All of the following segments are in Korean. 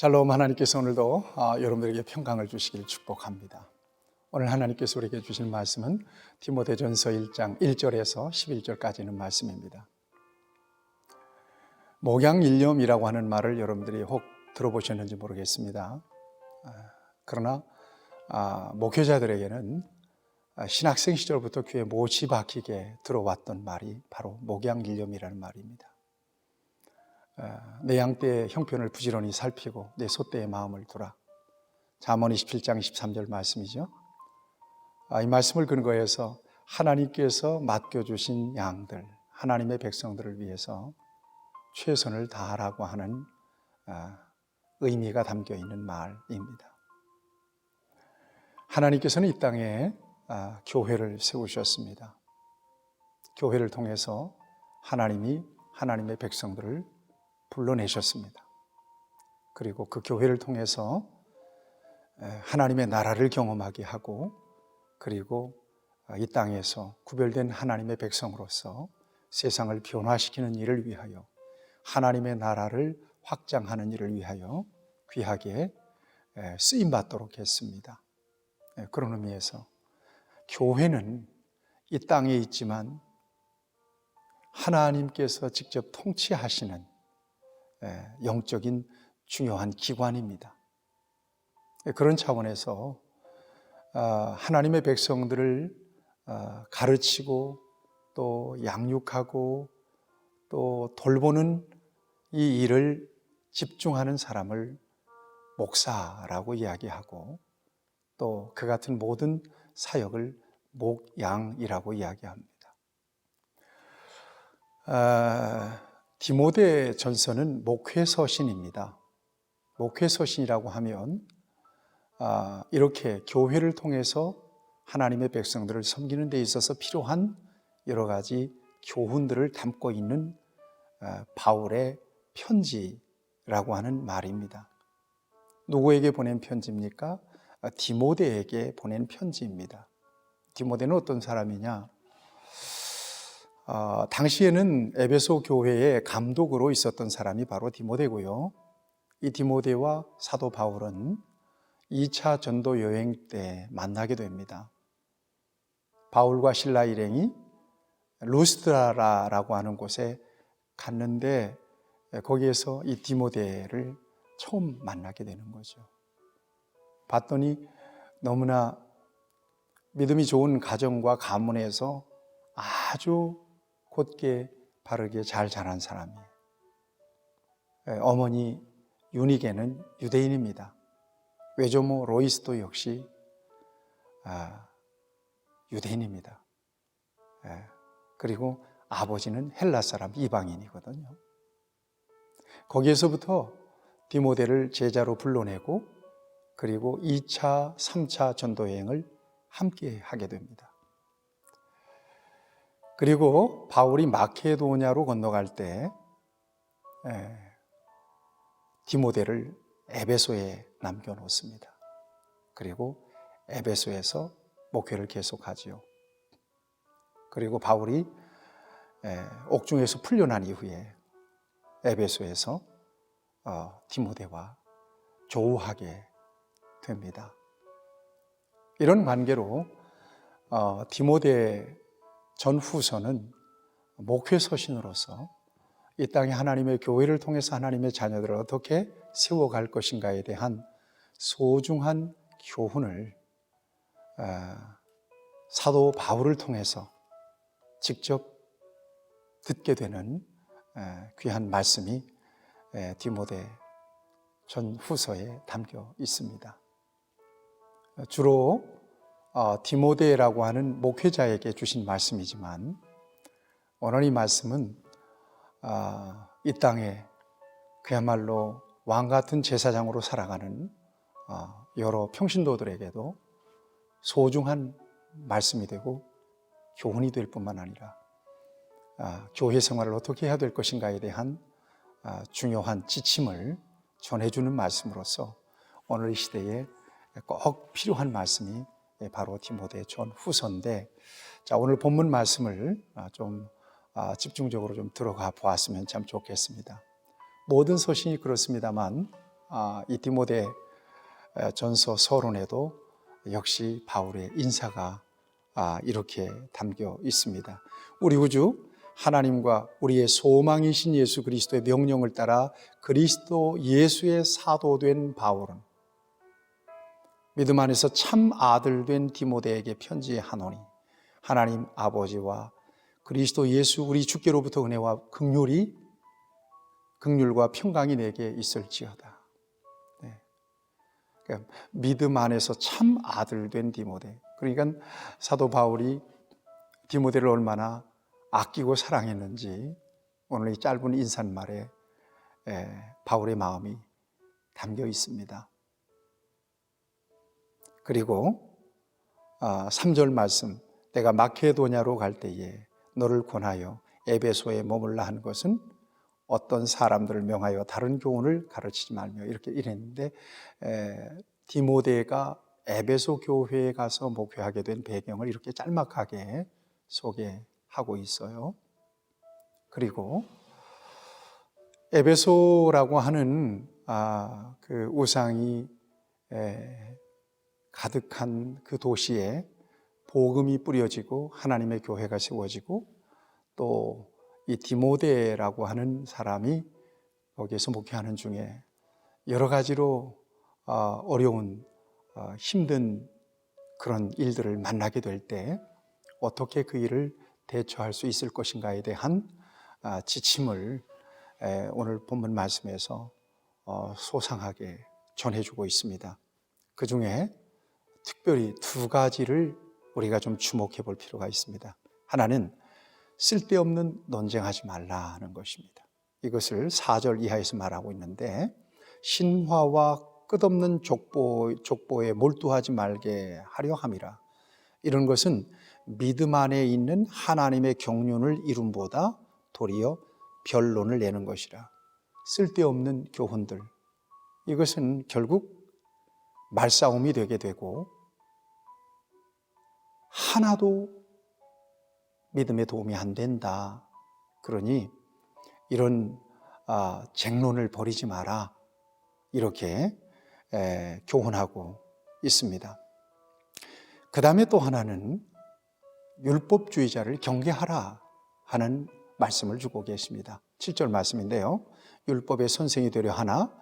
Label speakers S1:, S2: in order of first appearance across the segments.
S1: 샬롬. 하나님께서 오늘도 여러분들에게 평강을 주시길 축복합니다. 오늘 하나님께서 우리에게 주신 말씀은 디모데전서 1장 1절에서 11절까지는 말씀입니다. 목양일념이라고 하는 말을 여러분들이 혹 들어보셨는지 모르겠습니다. 그러나 목회자들에게는 신학생 시절부터 귀에 못이 박히게 들어왔던 말이 바로 목양일념이라는 말입니다. 내 양떼의 형편을 부지런히 살피고 내 소떼의 마음을 두라. 잠언 27장 23절 말씀이죠. 이 말씀을 근거해서 하나님께서 맡겨주신 양들, 하나님의 백성들을 위해서 최선을 다하라고 하는 의미가 담겨 있는 말입니다. 하나님께서는 이 땅에 교회를 세우셨습니다. 교회를 통해서 하나님이 하나님의 백성들을 불러내셨습니다. 그리고 그 교회를 통해서 하나님의 나라를 경험하게 하고, 그리고 이 땅에서 구별된 하나님의 백성으로서 세상을 변화시키는 일을 위하여, 하나님의 나라를 확장하는 일을 위하여 귀하게 쓰임받도록 했습니다. 그런 의미에서 교회는 이 땅에 있지만 하나님께서 직접 통치하시는 영적인 중요한 기관입니다. 그런 차원에서 하나님의 백성들을 가르치고 또 양육하고 또 돌보는 이 일을 집중하는 사람을 목사라고 이야기하고, 또 그 같은 모든 사역을 목양이라고 이야기합니다. 디모데 전서는 목회서신입니다. 목회서신이라고 하면 이렇게 교회를 통해서 하나님의 백성들을 섬기는 데 있어서 필요한 여러 가지 교훈들을 담고 있는 바울의 편지라고 하는 말입니다. 누구에게 보낸 편지입니까? 디모데에게 보낸 편지입니다. 디모데는 어떤 사람이냐? 당시에는 에베소 교회의 감독으로 있었던 사람이 바로 디모데고요. 이 디모데와 사도 바울은 2차 전도 여행 때 만나게 됩니다. 바울과 실라 일행이 루스드라라고 하는 곳에 갔는데, 거기에서 이 디모데를 처음 만나게 되는 거죠. 봤더니 너무나 믿음이 좋은 가정과 가문에서 아주 곧게 바르게 잘 자란 사람이에요. 어머니 유니게는 유대인입니다. 외조모 로이스도 역시 유대인입니다. 그리고 아버지는 헬라 사람, 이방인이거든요. 거기에서부터 디모데를 제자로 불러내고, 그리고 2차, 3차 전도여행을 함께 하게 됩니다. 그리고 바울이 마케도냐로 건너갈 때 디모데를 에베소에 남겨놓습니다. 그리고 에베소에서 목회를 계속하지요. 그리고 바울이 옥중에서 풀려난 이후에 에베소에서 디모데와 조우하게 됩니다. 이런 관계로 디모데 전후서는 목회서신으로서 이 땅에 하나님의 교회를 통해서 하나님의 자녀들을 어떻게 세워갈 것인가에 대한 소중한 교훈을 사도 바울을 통해서 직접 듣게 되는 귀한 말씀이 디모데 전후서에 담겨 있습니다. 주로 디모데라고 하는 목회자에게 주신 말씀이지만, 오늘 이 말씀은 이 땅에 그야말로 왕같은 제사장으로 살아가는 여러 평신도들에게도 소중한 말씀이 되고 교훈이 될 뿐만 아니라 교회 생활을 어떻게 해야 될 것인가에 대한 중요한 지침을 전해주는 말씀으로서 오늘 이 시대에 꼭 필요한 말씀이 바로 디모데 전후서인데, 자, 오늘 본문 말씀을 좀 집중적으로 좀 들어가 보았으면 참 좋겠습니다. 모든 서신이 그렇습니다만 이 디모데 전서 서론에도 역시 바울의 인사가 이렇게 담겨 있습니다. 우리 구주 하나님과 우리의 소망이신 예수 그리스도의 명령을 따라 그리스도 예수의 사도된 바울은 믿음 안에서 참 아들 된 디모데에게 편지하노니 하나님 아버지와 그리스도 예수 우리 주께로부터 은혜와 긍휼과 평강이 내게 있을지어다. 네. 그러니까 믿음 안에서 참 아들 된 디모데. 그러니까 사도 바울이 디모데를 얼마나 아끼고 사랑했는지 오늘 이 짧은 인사말에 바울의 마음이 담겨 있습니다. 그리고 3절 말씀, 내가 마케도냐로 갈 때에 너를 권하여 에베소에 머물라 한 것은 어떤 사람들을 명하여 다른 교훈을 가르치지 말며 이렇게 이랬는데, 디모데가 에베소 교회에 가서 목회하게 된 배경을 이렇게 짤막하게 소개하고 있어요. 그리고 에베소라고 하는 그 우상이 가득한 그 도시에 복음이 뿌려지고 하나님의 교회가 세워지고 또 이 디모데라고 하는 사람이 거기에서 목회하는 중에 여러 가지로 어려운 힘든 그런 일들을 만나게 될 때 어떻게 그 일을 대처할 수 있을 것인가에 대한 지침을 오늘 본문 말씀에서 소상하게 전해주고 있습니다. 그 중에 특별히 두 가지를 우리가 좀 주목해 볼 필요가 있습니다. 하나는 쓸데없는 논쟁하지 말라는 것입니다. 이것을 4절 이하에서 말하고 있는데, 신화와 끝없는 족보에 몰두하지 말게 하려 함이라. 이런 것은 믿음 안에 있는 하나님의 경륜을 이룸보다 도리어 변론을 내는 것이라. 쓸데없는 교훈들, 이것은 결국 말싸움이 되게 되고 하나도 믿음에 도움이 안 된다. 그러니 이런 쟁론을 벌이지 마라. 이렇게 교훈하고 있습니다. 그 다음에 또 하나는 율법주의자를 경계하라 하는 말씀을 주고 계십니다. 7절 말씀인데요. 율법의 선생이 되려 하나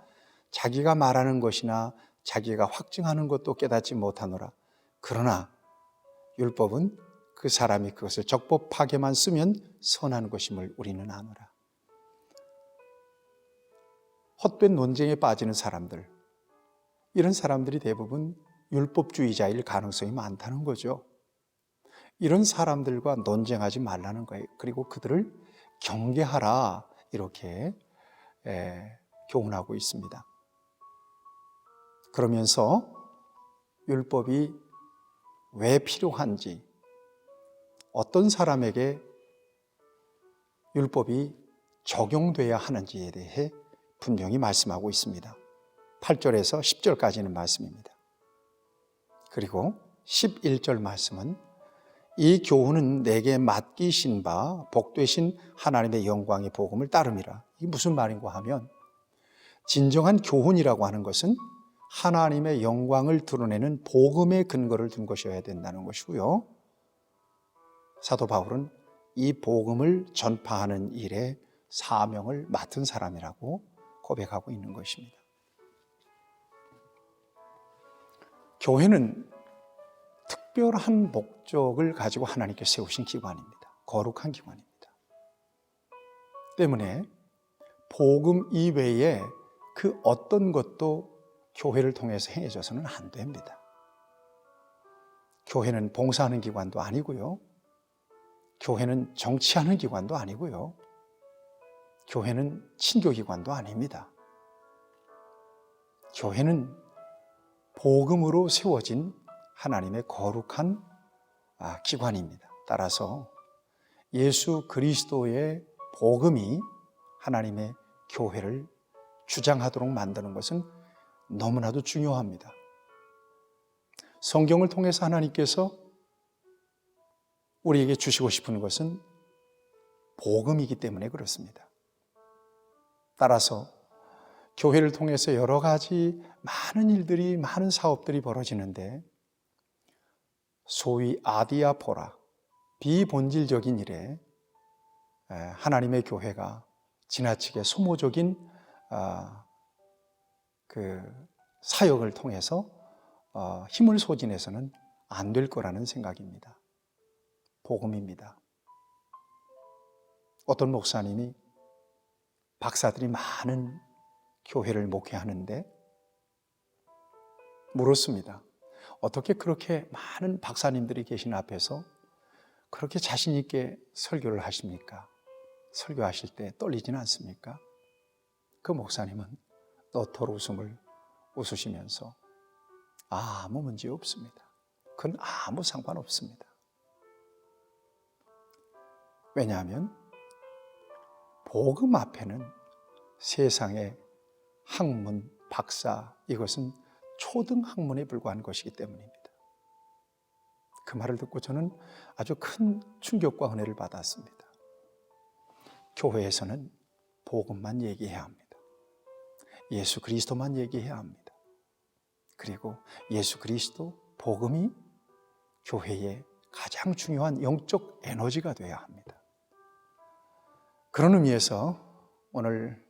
S1: 자기가 말하는 것이나 자기가 확증하는 것도 깨닫지 못하노라. 그러나 율법은 그 사람이 그것을 적법하게만 쓰면 선한 것임을 우리는 아노라. 헛된 논쟁에 빠지는 사람들, 이런 사람들이 대부분 율법주의자일 가능성이 많다는 거죠. 이런 사람들과 논쟁하지 말라는 거예요. 그리고 그들을 경계하라, 이렇게 교훈하고 있습니다. 그러면서 율법이 왜 필요한지, 어떤 사람에게 율법이 적용돼야 하는지에 대해 분명히 말씀하고 있습니다. 8절에서 10절까지는 말씀입니다. 그리고 11절 말씀은 이 교훈은 내게 맡기신 바 복되신 하나님의 영광의 복음을 따름이라. 이게 무슨 말인가 하면, 진정한 교훈이라고 하는 것은 하나님의 영광을 드러내는 복음의 근거를 둔 것이어야 된다는 것이고요. 사도 바울은 이 복음을 전파하는 일에 사명을 맡은 사람이라고 고백하고 있는 것입니다. 교회는 특별한 목적을 가지고 하나님께 세우신 기관입니다. 거룩한 기관입니다. 때문에 복음 이외에 그 어떤 것도 교회를 통해서 행해져서는 안 됩니다. 교회는 봉사하는 기관도 아니고요. 교회는 정치하는 기관도 아니고요. 교회는 친교기관도 아닙니다. 교회는 복음으로 세워진 하나님의 거룩한 기관입니다. 따라서 예수 그리스도의 복음이 하나님의 교회를 주장하도록 만드는 것은 너무나도 중요합니다. 성경을 통해서 하나님께서 우리에게 주시고 싶은 것은 복음이기 때문에 그렇습니다. 따라서 교회를 통해서 여러 가지 많은 일들이, 많은 사업들이 벌어지는데 소위 아디아포라, 비본질적인 일에 하나님의 교회가 지나치게 소모적인 그 사역을 통해서 힘을 소진해서는 안 될 거라는 생각입니다. 복음입니다. 어떤 목사님이 박사들이 많은 교회를 목회하는데 물었습니다. 어떻게 그렇게 많은 박사님들이 계신 앞에서 그렇게 자신 있게 설교를 하십니까? 설교하실 때 떨리지는 않습니까? 그 목사님은 너털 웃음을 웃으시면서 아무 문제 없습니다. 그건 아무 상관없습니다. 왜냐하면 복음 앞에는 세상의 학문, 박사, 이것은 초등학문에 불과한 것이기 때문입니다. 그 말을 듣고 저는 아주 큰 충격과 은혜를 받았습니다. 교회에서는 복음만 얘기해야 합니다. 예수 그리스도만 얘기해야 합니다. 그리고 예수 그리스도, 복음이 교회의 가장 중요한 영적 에너지가 되어야 합니다. 그런 의미에서 오늘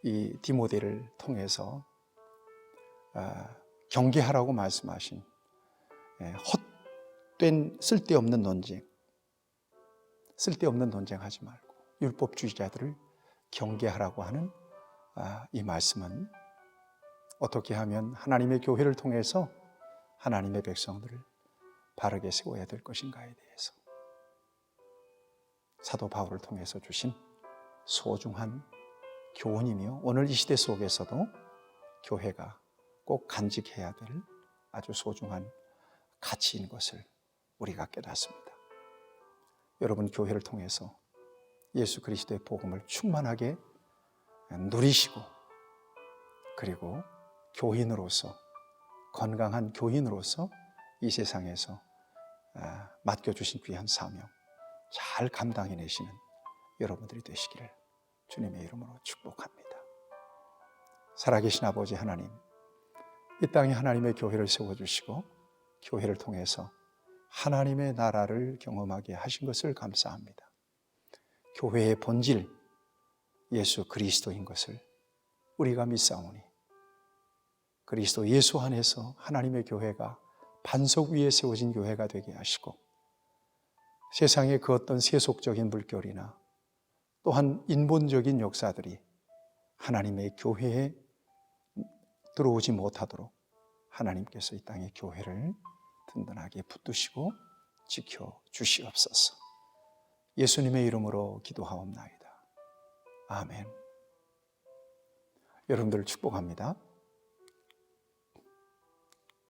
S1: 이 디모데를 통해서 경계하라고 말씀하신 헛된 쓸데없는 논쟁, 쓸데없는 논쟁하지 말고 율법주의자들을 경계하라고 하는 이 말씀은 어떻게 하면 하나님의 교회를 통해서 하나님의 백성들을 바르게 세워야 될 것인가에 대해서 사도 바울을 통해서 주신 소중한 교훈이며 오늘 이 시대 속에서도 교회가 꼭 간직해야 될 아주 소중한 가치인 것을 우리가 깨닫습니다. 여러분, 교회를 통해서 예수 그리스도의 복음을 충만하게 누리시고 그리고 교인으로서, 건강한 교인으로서 이 세상에서 맡겨주신 귀한 사명 잘 감당해내시는 여러분들이 되시기를 주님의 이름으로 축복합니다. 살아계신 아버지 하나님, 이 땅에 하나님의 교회를 세워주시고 교회를 통해서 하나님의 나라를 경험하게 하신 것을 감사합니다. 교회의 본질, 예수 그리스도인 것을 우리가 믿사오니 그리스도 예수 안에서 하나님의 교회가 반석 위에 세워진 교회가 되게 하시고 세상의 그 어떤 세속적인 물결이나 또한 인본적인 역사들이 하나님의 교회에 들어오지 못하도록 하나님께서 이 땅의 교회를 든든하게 붙드시고 지켜주시옵소서. 예수님의 이름으로 기도하옵나이다. 아멘. 여러분들을 축복합니다.